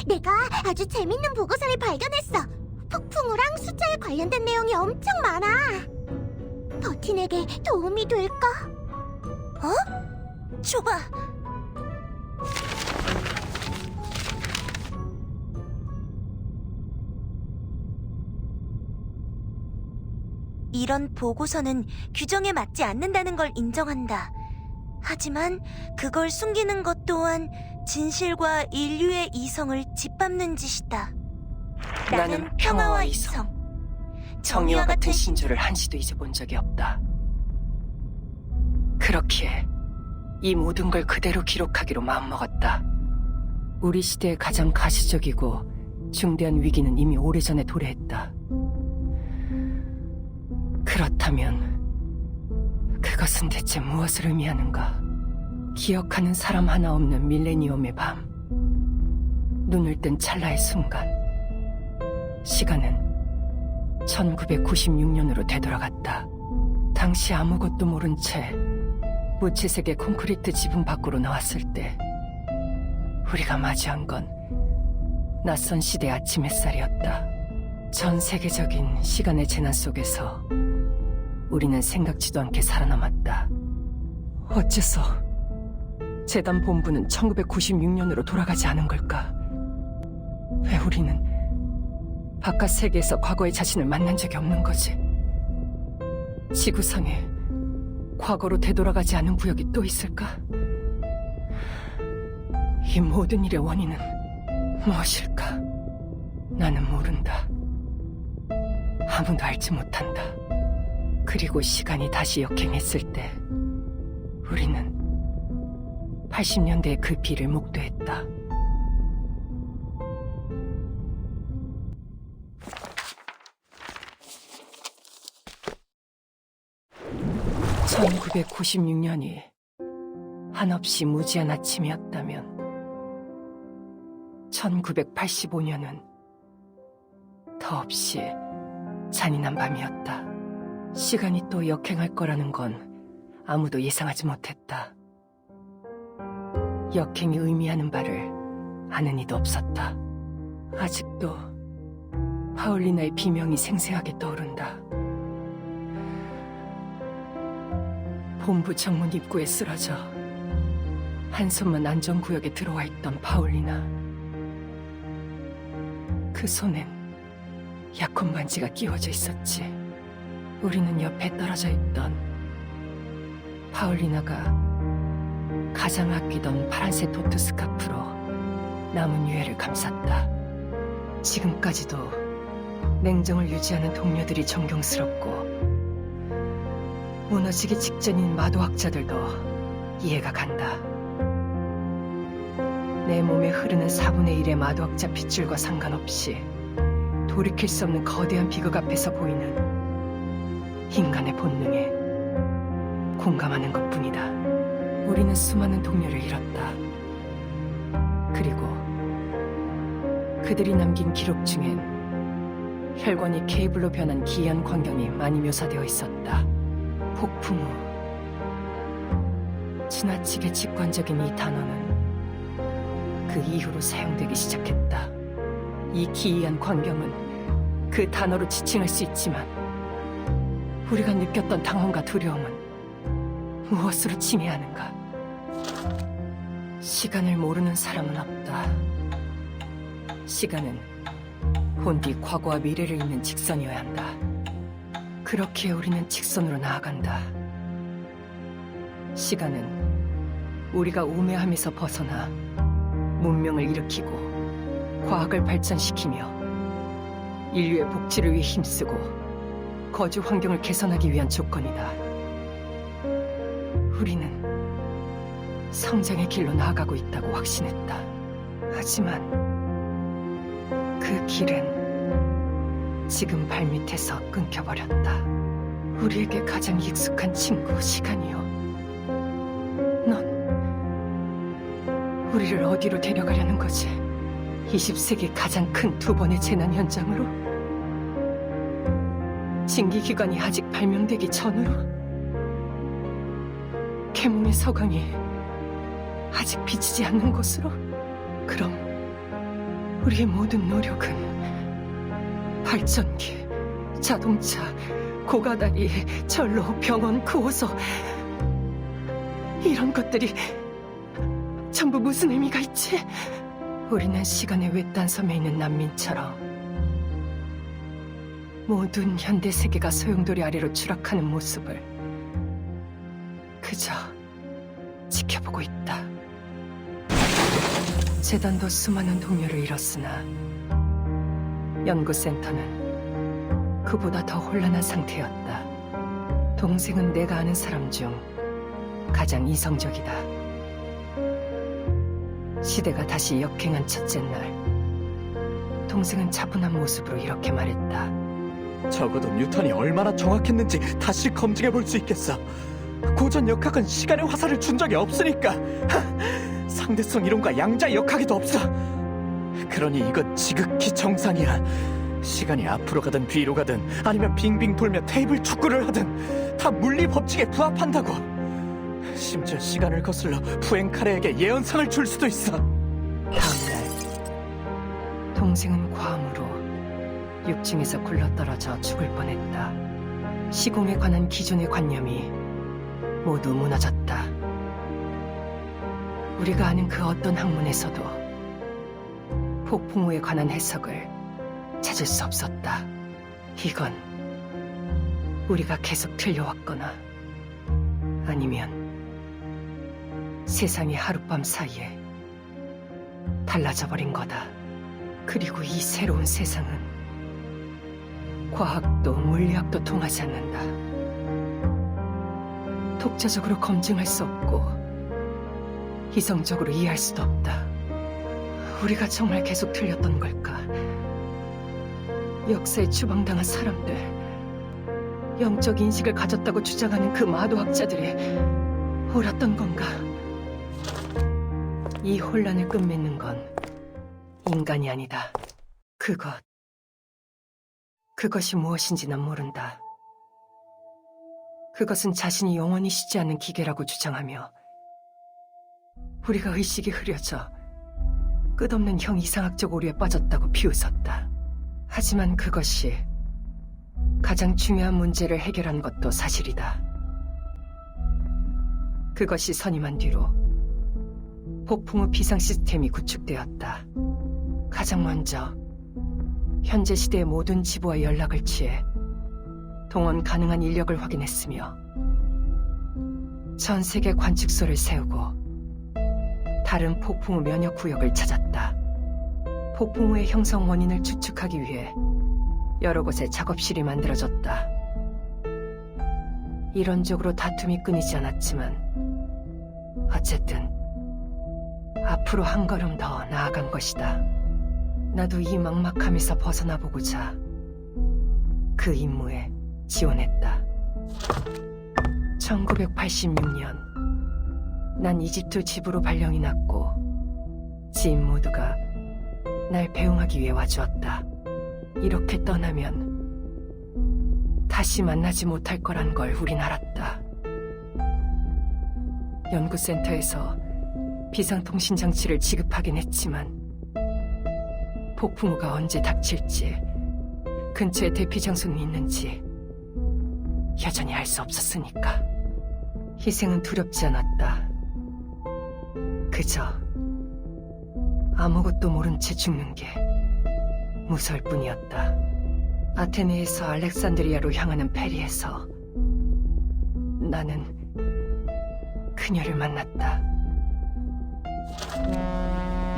내가 아주 재밌는 보고서를 발견했어. 폭풍우랑 숫자에 관련된 내용이 엄청 많아. 버틴에게 도움이 될까? 어? 줘봐. 이런 보고서는 규정에 맞지 않는다는 걸 인정한다. 하지만 그걸 숨기는 것 또한 진실과 인류의 이성을 짓밟는 짓이다. 나는 평화와 이성, 정의와 같은 신조를 한시도 잊어본 적이 없다. 그렇기에 이 모든 걸 그대로 기록하기로 마음먹었다. 우리 시대의 가장 가시적이고 중대한 위기는 이미 오래전에 도래했다. 그렇다면 그것은 대체 무엇을 의미하는가? 기억하는 사람 하나 없는 밀레니엄의 밤. 눈을 뜬 찰나의 순간. 시간은 1996년으로 되돌아갔다. 당시 아무것도 모른 채 무채색의 콘크리트 지붕 밖으로 나왔을 때 우리가 맞이한 건 낯선 시대의 아침 햇살이었다. 전 세계적인 시간의 재난 속에서 우리는 생각지도 않게 살아남았다. 어째서 재단 본부는 1996년으로 돌아가지 않은 걸까? 왜 우리는 바깥 세계에서 과거의 자신을 만난 적이 없는 거지? 지구상에 과거로 되돌아가지 않은 구역이 또 있을까? 이 모든 일의 원인은 무엇일까? 나는 모른다. 아무도 알지 못한다. 그리고 시간이 다시 역행했을 때 우리는 80년대의 그 비를 목도했다. (1996년이) 한없이 무지한 아침이었다면 1985년은 더없이 잔인한 밤이었다. 시간이 또 역행할 거라는 건 아무도 예상하지 못했다. 역행이 의미하는 바를 아는 이도 없었다. 아직도 파울리나의 비명이 생생하게 떠오른다. 본부 정문 입구에 쓰러져 한 손만 안전구역에 들어와 있던 파울리나. 그 손엔 약혼 반지가 끼워져 있었지. 우리는 옆에 떨어져 있던 파울리나가 가장 아끼던 파란색 도트 스카프로 남은 유해를 감쌌다. 지금까지도 냉정을 유지하는 동료들이 존경스럽고 무너지기 직전인 마도학자들도 이해가 간다. 내 몸에 흐르는 4분의 1의 마도학자 핏줄과 상관없이 돌이킬 수 없는 거대한 비극 앞에서 보이는 인간의 본능에 공감하는 것뿐이다. 우리는 수많은 동료를 잃었다. 그리고 그들이 남긴 기록 중엔 혈관이 케이블로 변한 기이한 광경이 많이 묘사되어 있었다. 폭풍 후 지나치게 직관적인 이 단어는 그 이후로 사용되기 시작했다. 이 기이한 광경은 그 단어로 지칭할 수 있지만 우리가 느꼈던 당황과 두려움은 무엇으로 칭해야 하는가? 시간을 모르는 사람은 없다. 시간은 본디 과거와 미래를 잇는 직선이어야 한다. 그렇기에 우리는 직선으로 나아간다. 시간은 우리가 우매함에서 벗어나 문명을 일으키고 과학을 발전시키며 인류의 복지를 위해 힘쓰고 거주 환경을 개선하기 위한 조건이다. 우리는 성장의 길로 나아가고 있다고 확신했다. 하지만 그 길은 지금 발밑에서 끊겨버렸다. 우리에게 가장 익숙한 친구 시간이요. 넌 우리를 어디로 데려가려는 거지? 20세기 가장 큰 두 번의 재난 현장으로? 징기기관이 아직 발명되기 전으로? 계몽의 서광이 아직 비치지 않는 곳으로? 그럼 우리의 모든 노력은 발전기, 자동차, 고가다리, 전로, 병원, 구호소 이런 것들이 전부 무슨 의미가 있지? 우리는 시간의 외딴 섬에 있는 난민처럼 모든 현대 세계가 소용돌이 아래로 추락하는 모습을 그저 지켜보고 있다. 재단도 수많은 동료를 잃었으나 연구센터는 그보다 더 혼란한 상태였다. 동생은 내가 아는 사람 중 가장 이성적이다. 시대가 다시 역행한 첫째 날, 동생은 차분한 모습으로 이렇게 말했다. 적어도 뉴턴이 얼마나 정확했는지 다시 검증해 볼 수 있겠어. 고전 역학은 시간의 화살을 준 적이 없으니까. 상대성 이론과 양자 역학에도 없어. 그러니 이건 지극히 정상이야. 시간이 앞으로 가든 뒤로 가든 아니면 빙빙 돌며 테이블 축구를 하든 다 물리 법칙에 부합한다고. 심지어 시간을 거슬러 푸엥카레에게 예언상을 줄 수도 있어. 다음날 동생은 과음으로 6층에서 굴러떨어져 죽을 뻔했다. 시공에 관한 기존의 관념이 모두 무너졌다. 우리가 아는 그 어떤 학문에서도 폭풍우에 관한 해석을 찾을 수 없었다. 이건 우리가 계속 틀려왔거나 아니면 세상이 하룻밤 사이에 달라져 버린 거다. 그리고 이 새로운 세상은 과학도 물리학도 통하지 않는다. 독자적으로 검증할 수 없고 이성적으로 이해할 수도 없다. 우리가 정말 계속 틀렸던 걸까? 역사에 추방당한 사람들, 영적 인식을 가졌다고 주장하는 그 마도학자들이 옳았던 건가? 이 혼란을 끝맺는 건 인간이 아니다. 그것이 무엇인지 난 모른다. 그것은 자신이 영원히 쉬지 않는 기계라고 주장하며 우리가 의식이 흐려져 끝없는 형 이상학적 오류에 빠졌다고 비웃었다. 하지만 그것이 가장 중요한 문제를 해결한 것도 사실이다. 그것이 선임한 뒤로 폭풍우 비상 시스템이 구축되었다. 가장 먼저 현재 시대의 모든 지부와 연락을 취해 동원 가능한 인력을 확인했으며 전 세계 관측소를 세우고 다른 폭풍우 면역 구역을 찾았다. 폭풍우의 형성 원인을 추측하기 위해 여러 곳에 작업실이 만들어졌다. 이론적으로 다툼이 끊이지 않았지만 어쨌든 앞으로 한 걸음 더 나아간 것이다. 나도 이 막막함에서 벗어나 보고자 그 임무에 지원했다. 1986년 난 이집트 집으로 발령이 났고 지인 모두가 날 배웅하기 위해 와주었다. 이렇게 떠나면 다시 만나지 못할 거란 걸 우린 알았다. 연구센터에서 비상통신 장치를 지급하긴 했지만 폭풍우가 언제 닥칠지 근처에 대피 장소는 있는지 여전히 알 수 없었으니까 희생은 두렵지 않았다. 그저 아무것도 모른 채 죽는 게 무서울 뿐이었다. 아테네에서 알렉산드리아로 향하는 페리에서 나는 그녀를 만났다.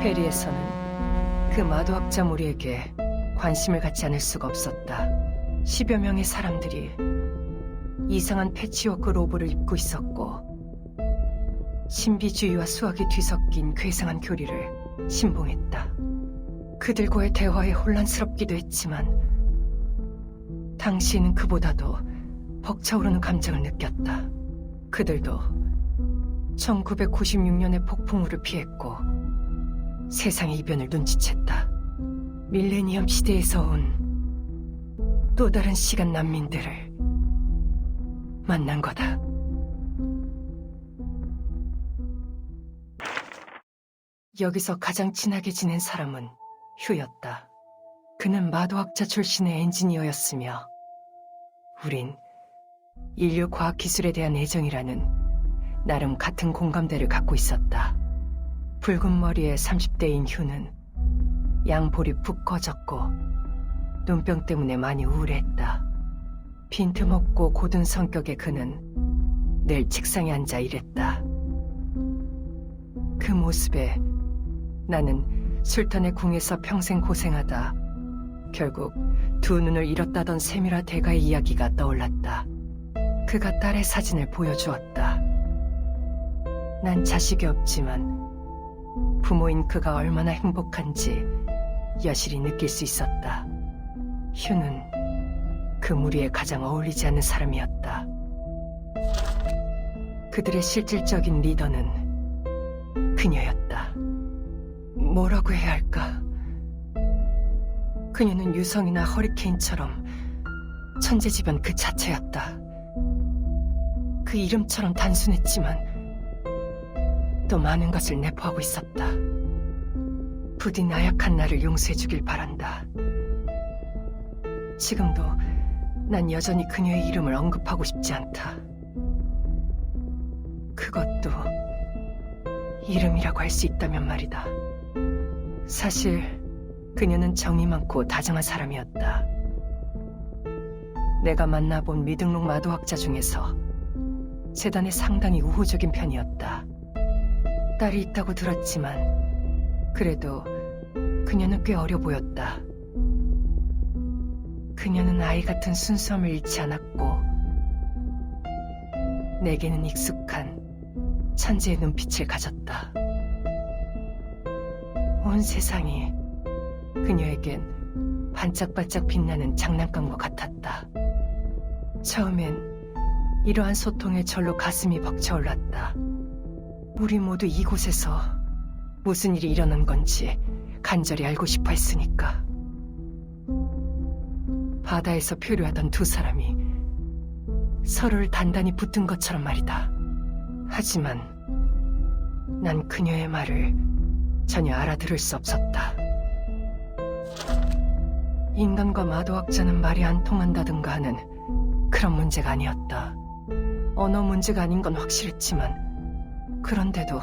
페리에서는 그 마도학자 무리에게 관심을 갖지 않을 수가 없었다. 10여 명의 사람들이 이상한 패치워크 로브를 입고 있었고 신비주의와 수학이 뒤섞인 괴상한 교리를 신봉했다. 그들과의 대화에 혼란스럽기도 했지만 당시에는 그보다도 벅차오르는 감정을 느꼈다. 그들도 1996년의 폭풍우를 피했고 세상의 이변을 눈치챘다. 밀레니엄 시대에서 온 또 다른 시간 난민들을 만난 거다. 여기서 가장 친하게 지낸 사람은 휴였다. 그는 마도학자 출신의 엔지니어였으며 우린 인류 과학 기술에 대한 애정이라는 나름 같은 공감대를 갖고 있었다. 붉은 머리의 30대인 휴는 양볼이 푹 꺼졌고 눈병 때문에 많이 우울했다. 빈틈없고 고든 성격의 그는 늘 책상에 앉아 일했다. 그 모습에 나는 술탄의 궁에서 평생 고생하다 결국 두 눈을 잃었다던 세미라 대가의 이야기가 떠올랐다. 그가 딸의 사진을 보여주었다. 난 자식이 없지만 부모인 그가 얼마나 행복한지 여실히 느낄 수 있었다. 휴는 그 무리에 가장 어울리지 않는 사람이었다. 그들의 실질적인 리더는 그녀였다. 뭐라고 해야 할까? 그녀는 유성이나 허리케인처럼 천재지변 그 자체였다. 그 이름처럼 단순했지만 또 많은 것을 내포하고 있었다. 부디 나약한 나를 용서해주길 바란다. 지금도 난 여전히 그녀의 이름을 언급하고 싶지 않다. 그것도 이름이라고 할 수 있다면 말이다. 사실 그녀는 정이 많고 다정한 사람이었다. 내가 만나본 미등록 마도학자 중에서 재단에 상당히 우호적인 편이었다. 딸이 있다고 들었지만 그래도 그녀는 꽤 어려 보였다. 그녀는 아이 같은 순수함을 잃지 않았고 내게는 익숙한 천재의 눈빛을 가졌다. 온 세상이 그녀에겐 반짝반짝 빛나는 장난감과 같았다. 처음엔 이러한 소통에 절로 가슴이 벅차올랐다. 우리 모두 이곳에서 무슨 일이 일어난 건지 간절히 알고 싶어 했으니까. 바다에서 표류하던 두 사람이 서로를 단단히 붙든 것처럼 말이다. 하지만 난 그녀의 말을 전혀 알아들을 수 없었다. 인간과 마도학자는 말이 안 통한다든가 하는 그런 문제가 아니었다. 언어 문제가 아닌 건 확실했지만 그런데도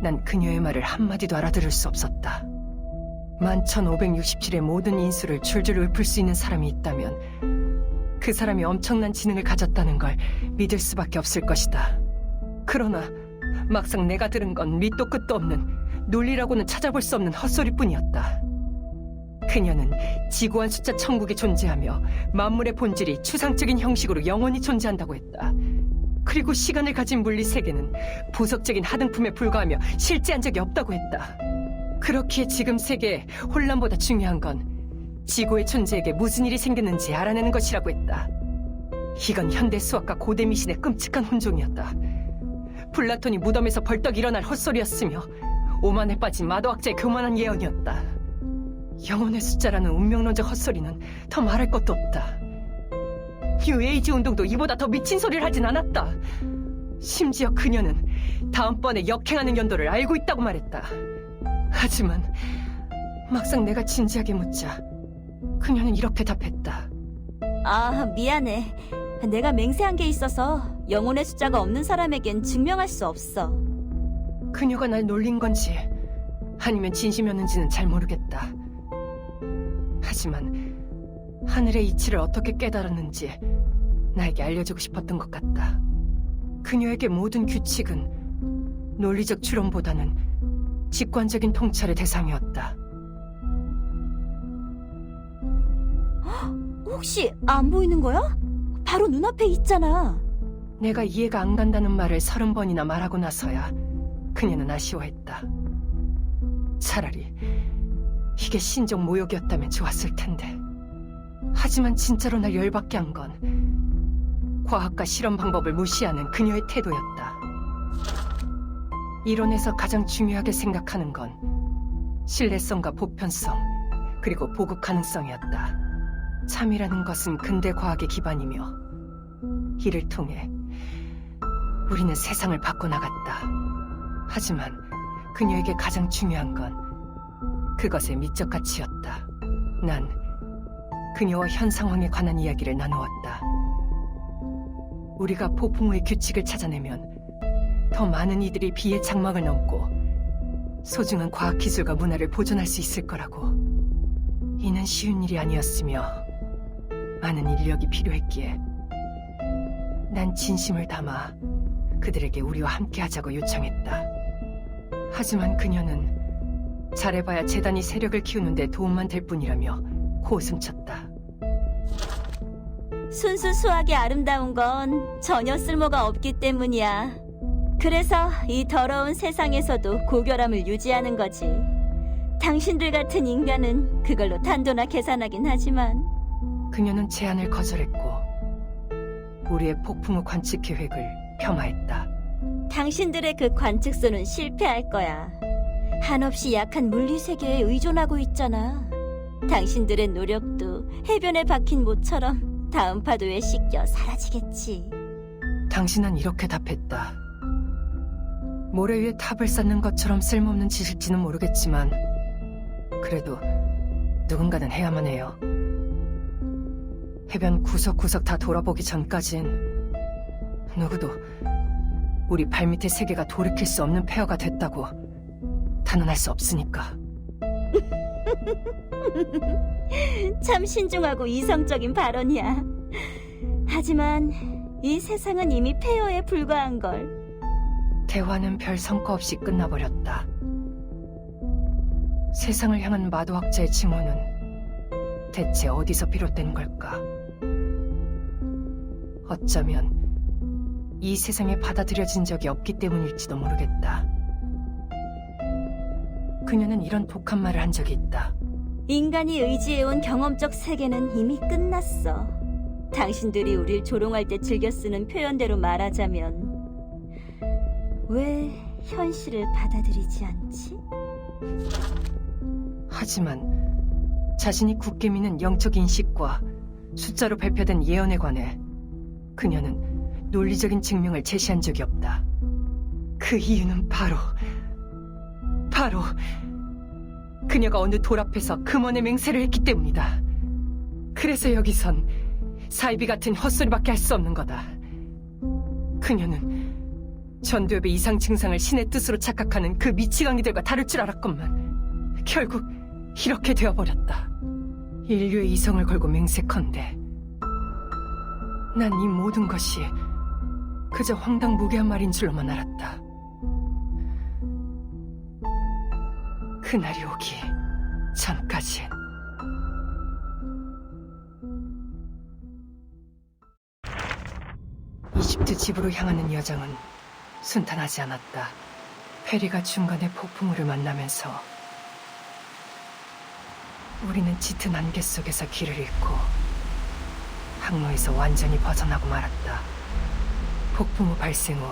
난 그녀의 말을 한마디도 알아들을 수 없었다. 11,567의 모든 인수를 줄줄 읊을 수 있는 사람이 있다면 그 사람이 엄청난 지능을 가졌다는 걸 믿을 수밖에 없을 것이다. 그러나 막상 내가 들은 건 밑도 끝도 없는 논리라고는 찾아볼 수 없는 헛소리뿐이었다. 그녀는 지구한 숫자 천국이 존재하며 만물의 본질이 추상적인 형식으로 영원히 존재한다고 했다. 그리고 시간을 가진 물리 세계는 보석적인 하등품에 불과하며 실제한 적이 없다고 했다. 그렇기에 지금 세계의 혼란보다 중요한 건 지구의 존재에게 무슨 일이 생겼는지 알아내는 것이라고 했다. 이건 현대 수학과 고대 미신의 끔찍한 혼종이었다. 플라톤이 무덤에서 벌떡 일어날 헛소리였으며 오만에 빠진 마도학자의 교만한 예언이었다. 영혼의 숫자라는 운명론적 헛소리는 더 말할 것도 없다. 뉴에이지 운동도 이보다 더 미친 소리를 하진 않았다. 심지어 그녀는 다음번에 역행하는 연도를 알고 있다고 말했다. 하지만 막상 내가 진지하게 묻자 그녀는 이렇게 답했다. 아, 미안해. 내가 맹세한 게 있어서 영혼의 숫자가 없는 사람에겐 증명할 수 없어. 그녀가 날 놀린 건지 아니면 진심이었는지는 잘 모르겠다. 하지만 하늘의 이치를 어떻게 깨달았는지 나에게 알려주고 싶었던 것 같다. 그녀에게 모든 규칙은 논리적 추론보다는 직관적인 통찰의 대상이었다. 혹시 안 보이는 거야? 바로 눈앞에 있잖아. 내가 이해가 안 간다는 말을 30번이나 말하고 나서야 그녀는 아쉬워했다. 차라리 이게 신종 모욕이었다면 좋았을 텐데. 하지만 진짜로 날 열받게 한 건 과학과 실험 방법을 무시하는 그녀의 태도였다. 이론에서 가장 중요하게 생각하는 건 신뢰성과 보편성, 그리고 보급 가능성이었다. 참이라는 것은 근대 과학의 기반이며 이를 통해 우리는 세상을 바꿔나갔다. 하지만 그녀에게 가장 중요한 건 그것에 미적가치였다. 난 그녀와 현 상황에 관한 이야기를 나누었다. 우리가 폭풍우의 규칙을 찾아내면 더 많은 이들이 비의 장막을 넘고 소중한 과학기술과 문화를 보존할 수 있을 거라고. 이는 쉬운 일이 아니었으며 많은 인력이 필요했기에 난 진심을 담아 그들에게 우리와 함께하자고 요청했다. 하지만 그녀는 잘해봐야 재단이 세력을 키우는 데 도움만 될 뿐이라며 코웃음쳤다. 순수수하게 아름다운 건 전혀 쓸모가 없기 때문이야. 그래서 이 더러운 세상에서도 고결함을 유지하는 거지. 당신들 같은 인간은 그걸로 단도나 계산하긴 하지만. 그녀는 제안을 거절했고 우리의 폭풍우 관측 계획을 폄하했다. 당신들의 그 관측소는 실패할 거야. 한없이 약한 물리세계에 의존하고 있잖아. 당신들의 노력도 해변에 박힌 모처럼 다음 파도에 씻겨 사라지겠지. 당신은 이렇게 답했다. 모래 위에 탑을 쌓는 것처럼 쓸모없는 짓일지는 모르겠지만 그래도 누군가는 해야만 해요. 해변 구석구석 다 돌아보기 전까진 누구도 우리 발밑의 세계가 돌이킬 수 없는 폐허가 됐다고 단언할 수 없으니까. 참 신중하고 이성적인 발언이야. 하지만 이 세상은 이미 폐허에 불과한 걸. 대화는 별 성과 없이 끝나버렸다. 세상을 향한 마도학자의 징후는 대체 어디서 비롯된 걸까? 어쩌면 이 세상에 받아들여진 적이 없기 때문일지도 모르겠다. 그녀는 이런 독한 말을 한 적이 있다. 인간이 의지해온 경험적 세계는 이미 끝났어. 당신들이 우릴 조롱할 때 즐겨 쓰는 표현대로 말하자면 왜 현실을 받아들이지 않지? 하지만 자신이 굳게 믿는 영적 인식과 숫자로 발표된 예언에 관해 그녀는 논리적인 증명을 제시한 적이 없다. 그 이유는 바로 그녀가 어느 돌 앞에서 금원의 맹세를 했기 때문이다. 그래서 여기선 사이비 같은 헛소리밖에 할 수 없는 거다. 그녀는 전두엽의 이상 증상을 신의 뜻으로 착각하는 그 미치광이들과 다를 줄 알았건만 결국 이렇게 되어버렸다. 인류의 이성을 걸고 맹세컨대 난 이 모든 것이 그저 황당무계한 말인 줄로만 알았다. 그날이 오기 전까진. 이집트 집으로 향하는 여정은 순탄하지 않았다. 페리가 중간에 폭풍우를 만나면서 우리는 짙은 안개 속에서 길을 잃고 항로에서 완전히 벗어나고 말았다. 폭풍우 발생 후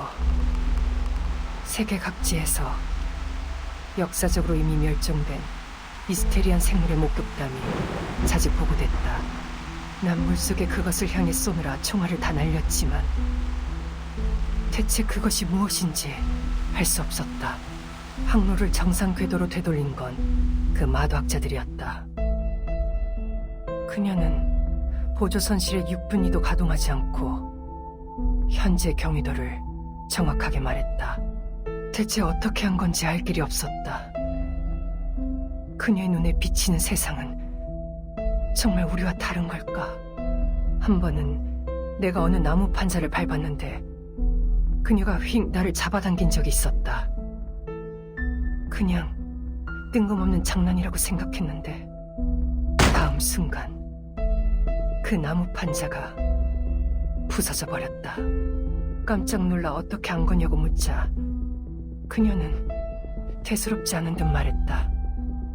세계 각지에서 역사적으로 이미 멸종된 미스테리한 생물의 목격담이 자주 보고됐다. 난 물속에 그것을 향해 쏘느라 총알을 다 날렸지만 대체 그것이 무엇인지 알 수 없었다. 항로를 정상 궤도로 되돌린 건 그 마도학자들이었다. 그녀는 보조선실의 6분위도 가동하지 않고 현재 경위도를 정확하게 말했다. 대체 어떻게 한 건지 알 길이 없었다. 그녀의 눈에 비치는 세상은 정말 우리와 다른 걸까? 한 번은 내가 어느 나무 판자를 밟았는데 그녀가 휙 나를 잡아당긴 적이 있었다. 그냥 뜬금없는 장난이라고 생각했는데 다음 순간 그 나무 판자가 부서져 버렸다. 깜짝 놀라 어떻게 한 거냐고 묻자 그녀는 대수롭지 않은 듯 말했다.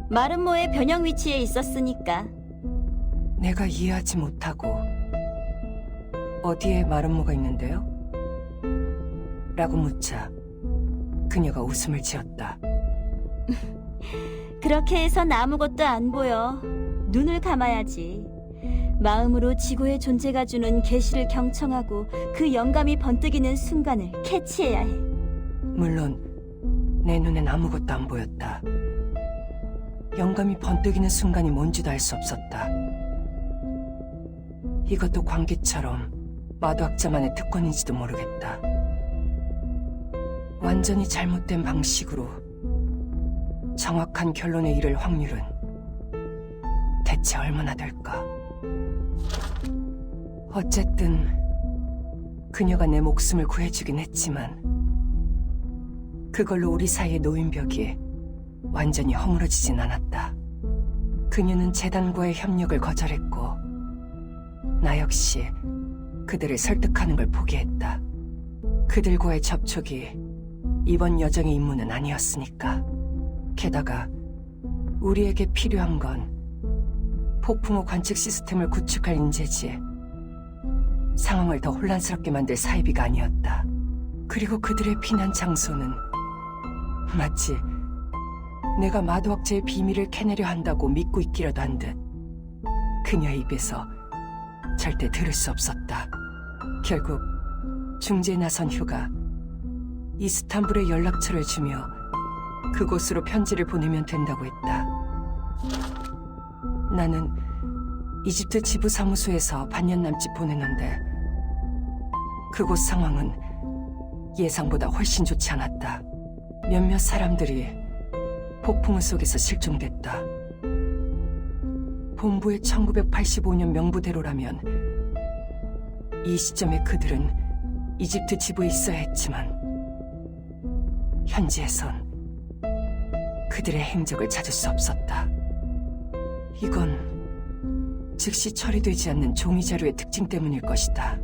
마름모의 변형 위치에 있었으니까. 내가 이해하지 못하고 어디에 마름모가 있는데요? 라고 묻자 그녀가 웃음을 지었다. 그렇게 해선 아무것도 안 보여. 눈을 감아야지. 마음으로 지구의 존재가 주는 계시를 경청하고 그 영감이 번뜩이는 순간을 캐치해야 해. 물론 내 눈엔 아무것도 안 보였다. 영감이 번뜩이는 순간이 뭔지도 알 수 없었다. 이것도 광기처럼 마도학자만의 특권인지도 모르겠다. 완전히 잘못된 방식으로 정확한 결론에 이를 확률은 대체 얼마나 될까? 어쨌든 그녀가 내 목숨을 구해주긴 했지만 그걸로 우리 사이의 노인벽이 완전히 허물어지진 않았다. 그녀는 재단과의 협력을 거절했고 나 역시 그들을 설득하는 걸 포기했다. 그들과의 접촉이 이번 여정의 임무는 아니었으니까. 게다가 우리에게 필요한 건 폭풍우 관측 시스템을 구축할 인재지 상황을 더 혼란스럽게 만들 사이비가 아니었다. 그리고 그들의 피난 장소는 마치 내가 마도학자의 비밀을 캐내려 한다고 믿고 있기라도 한 듯 그녀의 입에서 절대 들을 수 없었다. 결국 중재에 나선 휴가 이스탄불에 연락처를 주며 그곳으로 편지를 보내면 된다고 했다. 나는 이집트 지부 사무소에서 반년 남짓 보냈는데 그곳 상황은 예상보다 훨씬 좋지 않았다. 몇몇 사람들이 폭풍우 속에서 실종됐다. 본부의 1985년 명부대로라면 이 시점에 그들은 이집트 지부에 있어야 했지만 현지에선 그들의 행적을 찾을 수 없었다. 이건 즉시 처리되지 않는 종이 자료의 특징 때문일 것이다.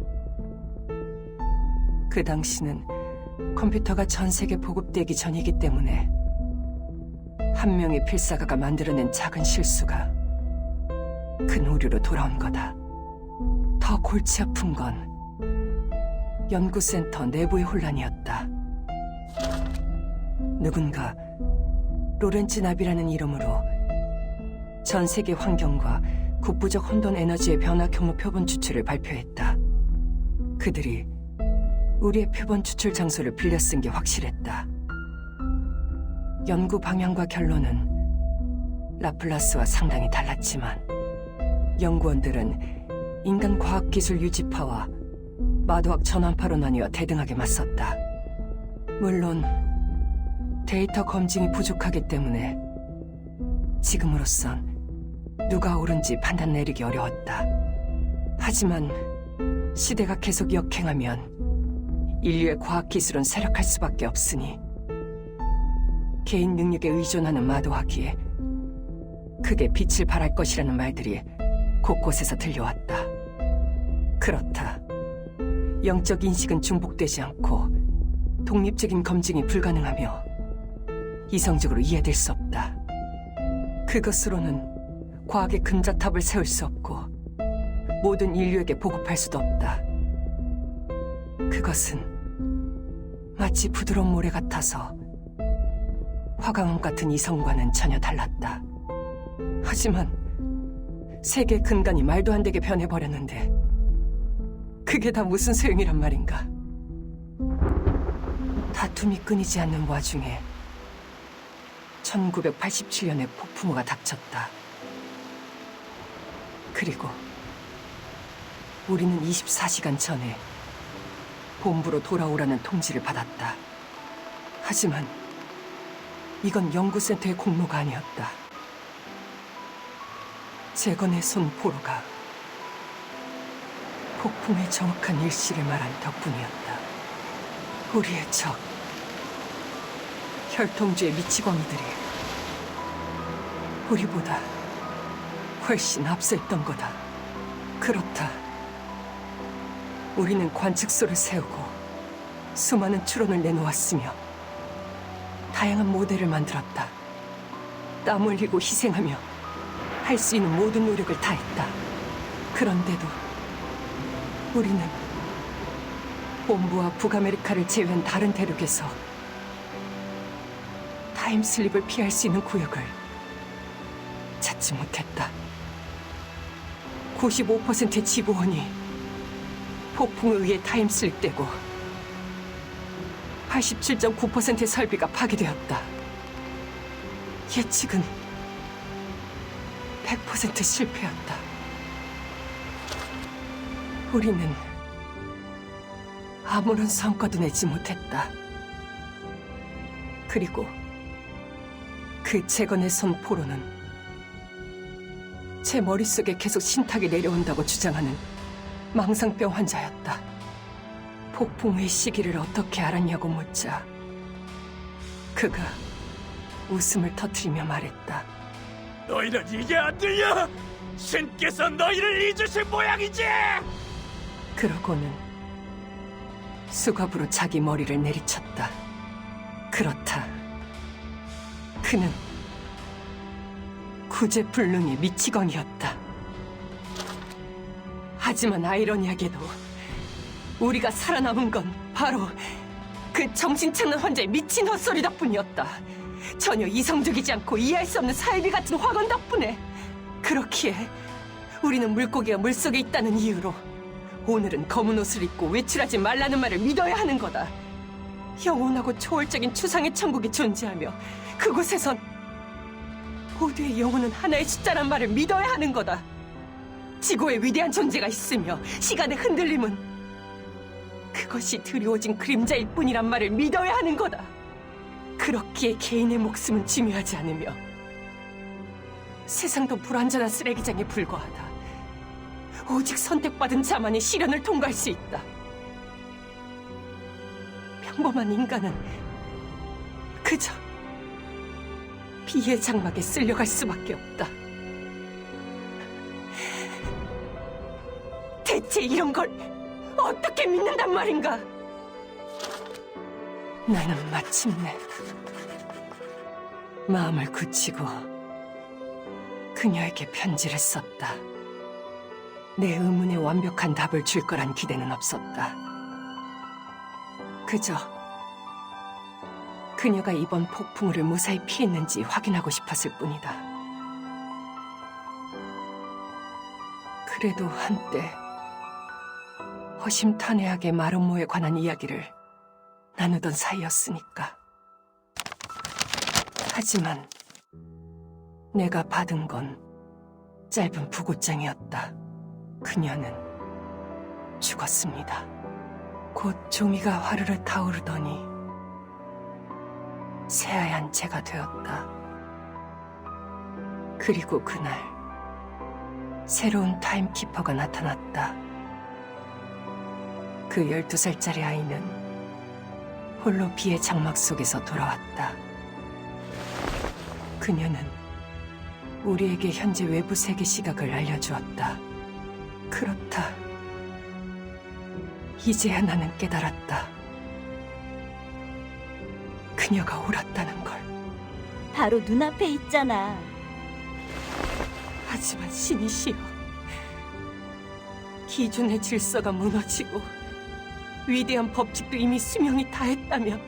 그 당시는 컴퓨터가 전 세계 보급되기 전이기 때문에 한 명의 필사가가 만들어낸 작은 실수가 큰 오류로 돌아온 거다. 더 골치 아픈 건 연구센터 내부의 혼란이었다. 누군가 로렌츠 나비라는 이름으로 전 세계 환경과 국부적 혼돈 에너지의 변화 경로 표본 추출을 발표했다. 그들이 우리의 표본 추출 장소를 빌려 쓴 게 확실했다. 연구 방향과 결론은 라플라스와 상당히 달랐지만 연구원들은 인간 과학기술 유지파와 마도학 전환파로 나뉘어 대등하게 맞섰다. 물론 데이터 검증이 부족하기 때문에 지금으로선 누가 옳은지 판단 내리기 어려웠다. 하지만 시대가 계속 역행하면 인류의 과학기술은 쇠락할 수밖에 없으니 개인 능력에 의존하는 마도학이 크게 빛을 발할 것이라는 말들이 곳곳에서 들려왔다. 그렇다. 영적 인식은 중복되지 않고 독립적인 검증이 불가능하며 이성적으로 이해될 수 없다. 그것으로는 과학의 금자탑을 세울 수 없고 모든 인류에게 보급할 수도 없다. 그것은 마치 부드러운 모래 같아서 화강암 같은 이성과는 전혀 달랐다. 하지만 세계 근간이 말도 안 되게 변해버렸는데 그게 다 무슨 소용이란 말인가? 다툼이 끊이지 않는 와중에 1987년에 폭풍우가 닥쳤다. 그리고 우리는 24시간 전에 본부로 돌아오라는 통지를 받았다. 하지만 이건 연구센터의 공로가 아니었다. 재건의 손 보로가 폭풍의 정확한 일시를 말한 덕분이었다. 우리의 적, 혈통주의 미치광이들이 우리보다 훨씬 앞서 있던 거다. 그렇다. 우리는 관측소를 세우고 수많은 추론을 내놓았으며 다양한 모델을 만들었다. 땀 흘리고 희생하며 할 수 있는 모든 노력을 다했다. 그런데도 우리는 본부와 북아메리카를 제외한 다른 대륙에서 타임슬립을 피할 수 있는 구역을 찾지 못했다. 95%의 지구원이 폭풍에 의해 타임슬립되고 87.9%의 설비가 파괴되었다. 예측은 100% 실패였다. 우리는 아무런 성과도 내지 못했다. 그리고 그 재건의 손 포로는 제 머릿속에 계속 신탁이 내려온다고 주장하는 망상병 환자였다. 폭풍의 시기를 어떻게 알았냐고 묻자 그가 웃음을 터뜨리며 말했다. 너희는 이게 안 들려? 신께서 너희를 잊으신 모양이지! 그러고는 수갑으로 자기 머리를 내리쳤다. 그렇다. 그는 구제불능의 미치광이었다. 하지만 아이러니하게도 우리가 살아남은 건 바로 그 정신차는 환자의 미친 헛소리 덕분이었다. 전혀 이성적이지 않고 이해할 수 없는 사이비 같은 확언 덕분에. 그렇기에 우리는 물고기가 물속에 있다는 이유로 오늘은 검은 옷을 입고 외출하지 말라는 말을 믿어야 하는 거다. 영원하고 초월적인 추상의 천국이 존재하며 그곳에선 모두의 영혼은 하나의 숫자란 말을 믿어야 하는 거다. 지구에 위대한 존재가 있으며 시간의 흔들림은 그것이 드리워진 그림자일 뿐이란 말을 믿어야 하는 거다. 그렇기에 개인의 목숨은 중요하지 않으며 세상도 불완전한 쓰레기장에 불과하다. 오직 선택받은 자만이 시련을 통과할 수 있다. 평범한 인간은 그저 비의 장막에 쓸려갈 수밖에 없다. 대체 이런 걸 어떻게 믿는단 말인가? 나는 마침내 마음을 굳히고 그녀에게 편지를 썼다. 내 의문에 완벽한 답을 줄 거란 기대는 없었다. 그저 그녀가 이번 폭풍우를 무사히 피했는지 확인하고 싶었을 뿐이다. 그래도 한때 허심탄회하게 마름모에 관한 이야기를 나누던 사이였으니까. 하지만 내가 받은 건 짧은 부고장이었다. 그녀는 죽었습니다. 곧 종이가 화르르 타오르더니 새하얀 채가 되었다. 그리고 그날 새로운 타임키퍼가 나타났다. 그 12살짜리 아이는 홀로 비의 장막 속에서 돌아왔다. 그녀는 우리에게 현재 외부 세계 시각을 알려주었다. 그렇다. 이제야 나는 깨달았다. 그녀가 옳았다는 걸. 바로 눈앞에 있잖아. 하지만 신이시여, 기존의 질서가 무너지고 위대한 법칙도 이미 수명이 다했다면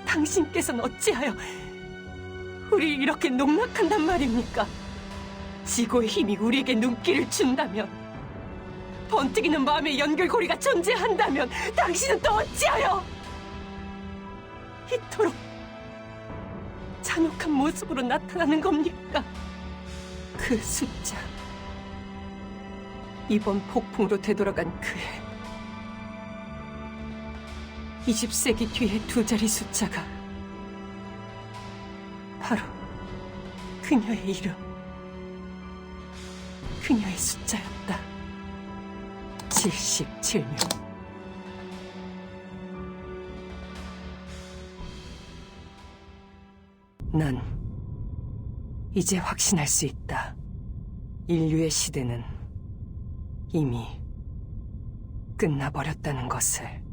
당신께서는 어찌하여 우리를 이렇게 농락한단 말입니까? 지구의 힘이 우리에게 눈길을 준다면, 번뜩이는 마음의 연결고리가 존재한다면 당신은 또 어찌하여 이토록 잔혹한 모습으로 나타나는 겁니까? 그 숫자, 이번 폭풍으로 되돌아간 그해 20세기 뒤의 두 자리 숫자가 바로 그녀의 이름, 그녀의 숫자였다. 77명. 난 이제 확신할 수 있다. 인류의 시대는 이미 끝나버렸다는 것을.